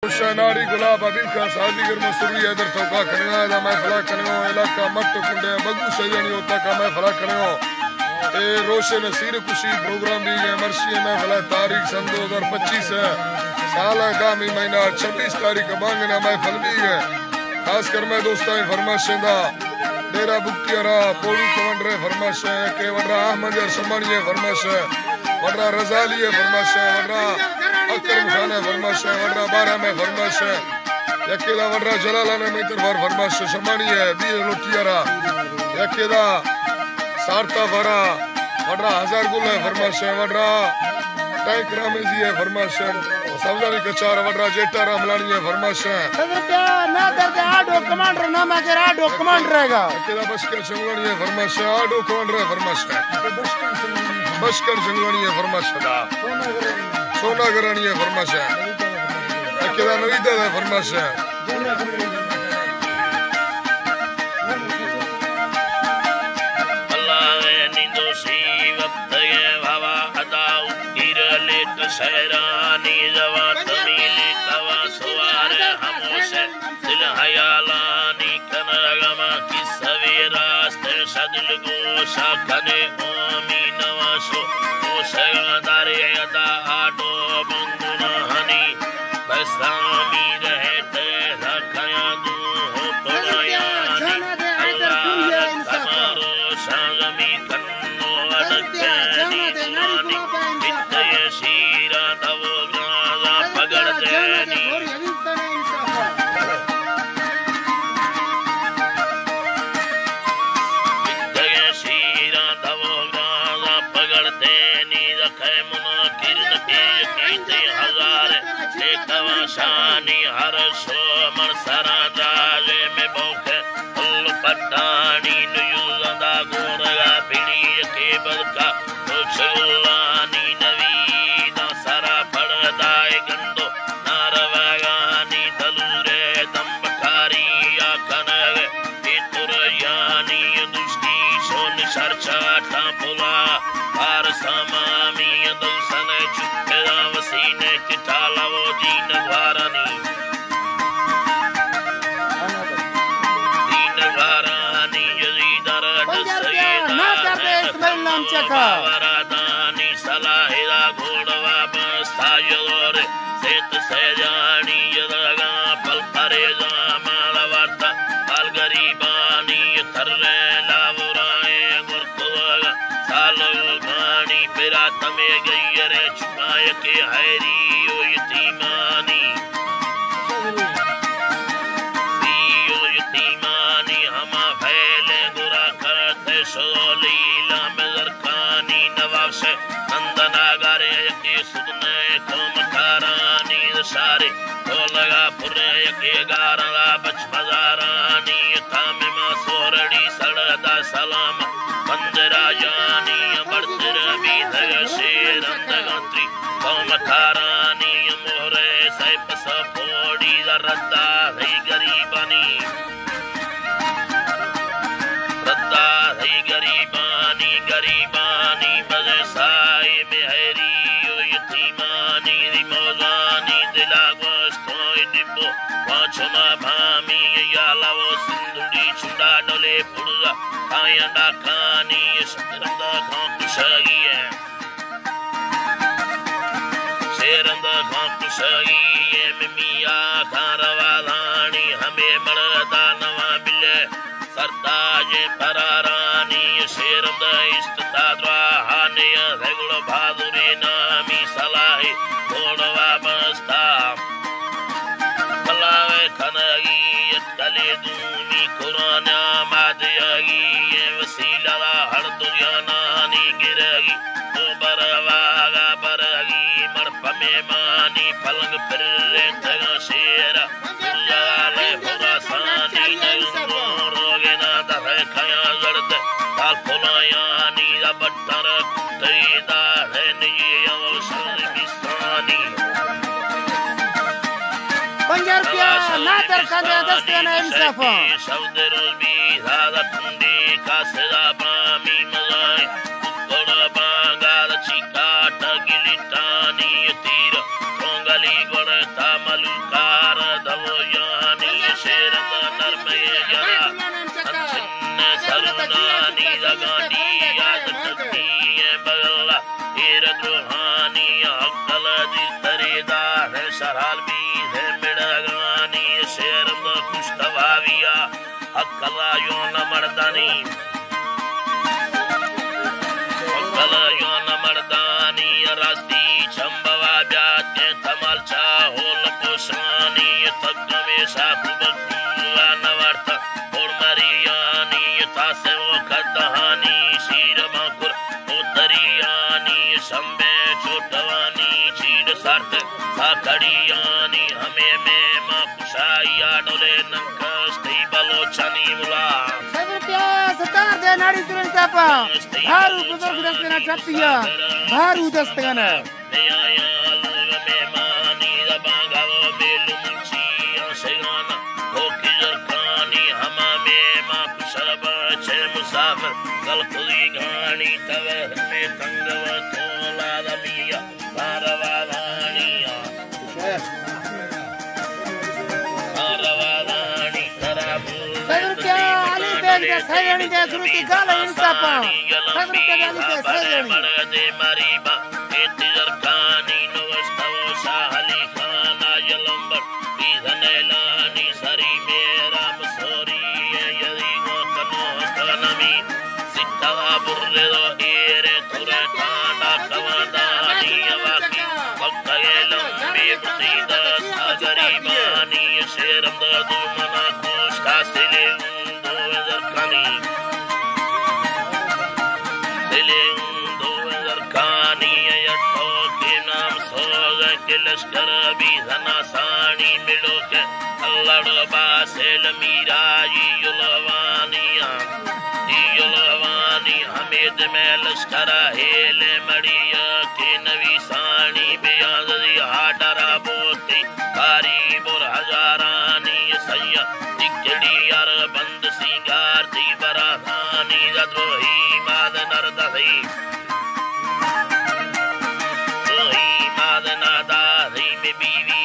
नारी गुलाब अबीर का साजीगर मसूरी इधर तो का करना दा मैं फला करनो इलाका मट कुंडे बगू सजनी होता का मैं फला करनो ए रोशन सिर खुशी प्रोग्राम भी है मर्शी में फला तारीख सन 2025 है साल आगामी महीना 26 तारीख बांगना मैं फल भी है खास कर मैं दोस्तां फरमाइशें दा डेरा बुक्तियारा पोली कमांडर फरमाइश है के वडरा अहमद समानी है फरमाइश है वडरा रजाली है फरमाइश है वडरा अकरम खान है फरमाइश है वडरा बारा में फरमाइश है यकेला वडरा जलालाना में तरफार फरमाइश समानी है दी लोटियारा यकेला सारता भरा वडरा हजार गुल है फरमाइश है वडरा टैंक रामेजी है फरमाइश है सवलानी कचार वडरा जेटा रामलानी है फरमाइश है सदर क्या ना दर्द आडो कमांडर ना मैं के आडो कमांडर रहेगा अकेला बशकर जंगलानी है फरमाइश है आडो कमांडर है फरमाइश है बशकर जंगलानी है फरमाइश है सोना करानी है फरमाइश है अकेला नवीदा है फरमाइश है शहरानी जवा तमीली कवा सुवार हमसे दिल हयालानी कनगमा की सवेरास्ते सदिल गोशा कने ओमी नवासो ओ सगादारे यदा आडो बंदुना हनी बसामी रहते रखया दू हो पड़यानी अल्लाह तमारो संगमी कन्नो अडके नीमानी शीरा तवो गाजा पगड़ देनी शीरा तवो गाजा पगड़ देनी रखे मुना किरण के कीते हजार देखवा शानी हर सो मन सरा जाजे में बोखे फुल पटानी नुयुदा गोरगा पीड़ी के बलका चुल्लानी चरचाटा पुला आर समामी दुल्सन चुक्केदा वसीने किटाला वो दीन वारानी यजीदर दसयदा वरादानी सलाहिदा घोड़वा बस्तायोर सेत सजानी यदगा पल परेजा मालवार्ता पल गरीबानी थर्रे तमें गई रे छुपाए के हैरी ओ यतीमानी हमा फैले गुरा करते सोलीला में जरखानी नवाब से नंदनागारे यके सुदने को मकारानी सारे तो लगा पुरे यके गारा बच बाजारानी तामे मा सोरड़ी सड़दा सलाम बंदरा जानी बड़तर भी शेर अंदगंत्री कौमकारानी मोरे सैप सपोड़ी रद्दा है गरीबानी गरीबानी मजे साए मेहरी ओ यतीमानी रिमोजानी दिला गोस्तो डिब्बो पांचमा भामी याला वो सिंधुड़ी छुड़ा डोले पुड़गा कायंडा खानी शतरंदा खां कुशागी है शेरंदा खां कुशागी ये मिमिया खारवालानी हमें मरदा नवा बिले सरताज परारानी शेरंदा इस्ताद्वा हाने रेगुल बहादुरी नामी सलाही घोड़वा बस्ता बलावे खनगी तले दूनी कुराना मादयागी ये वसीला हर दुनिया नानी गिरगी तो बरवागा बरगी मरप में मानी पलंग फिर तगा शेरा लाले हुरासानी नयुनो रोगे ना दहे खया जड़द ताल पुलायानी बट्टर कुत्तईदा है नहीं अवसर बिस्तानी पंजरपिया ना दरखाने दस्ते ना इंसाफा शब्द रुबी ज़्यादा ठंडी का सदा बामी मज़ाए कुत्तोड़ा बांगाल चिका टगिलिटानी तीर कोंगली गोरे तामलुका दगानी याद तकनी बगला हेरत रूहानी अक्कल दी तरेदा है सराल भी है मिड़गानी शेर द खुशतवाविया अक्कला यो न मर्दानी अक्कला यो न मर्दानी रास्ती चंबवा ब्याते तमल चाहोल पोसानी तक में साकु बकुला नवर्त और मरियानी तासे वो कदहानी शीर मकुर उतरियानी संबे छोटवानी चीड़ सर्द साकड़ियानी हमें में माँ कुशाइया डोले नंकस कई बलोचनी मुला सतार दे नाड़ी तुरंत कापा भारू बुजुर्ग दस्तगना छपिया भारू दस्तगना मुसाफिर कल खुदी गानी तवर में तंगव तोला दमिया पारवादानिया पारवादानी तराबू क्या आली देख दे सैयणी दे सुनती गाल इंसापा सबर के आली दे सैयणी दे मरीबा एतिजर कानी नवस्तवो साहली खाना यलंबर इधनेलानी सरी मेरा मसोरी यदि वो कनो कनमी सिद्धवा बुर्रे दो एरे तुरे कांडा कवादानी यवाकी वक्कयेलम बेबतीदा सागरीबानी शेरम दो मना कोश कासिले दो वजरकानी दिले दो वजरकानी यटो के नाम सोग के लश्कर भी धना सानी मिलो के अल्लाह बासेल मीरा युलवानिया युलवानी हमेद में लश्करा हेले मड़िया के नवी सानी बेयादी हाडरा बोती कारी बुर हजारानी सैया दिकड़ी यार बंद सिंगार दी बराधानी जद्रोही माद नरदही माद नादारी में बीवी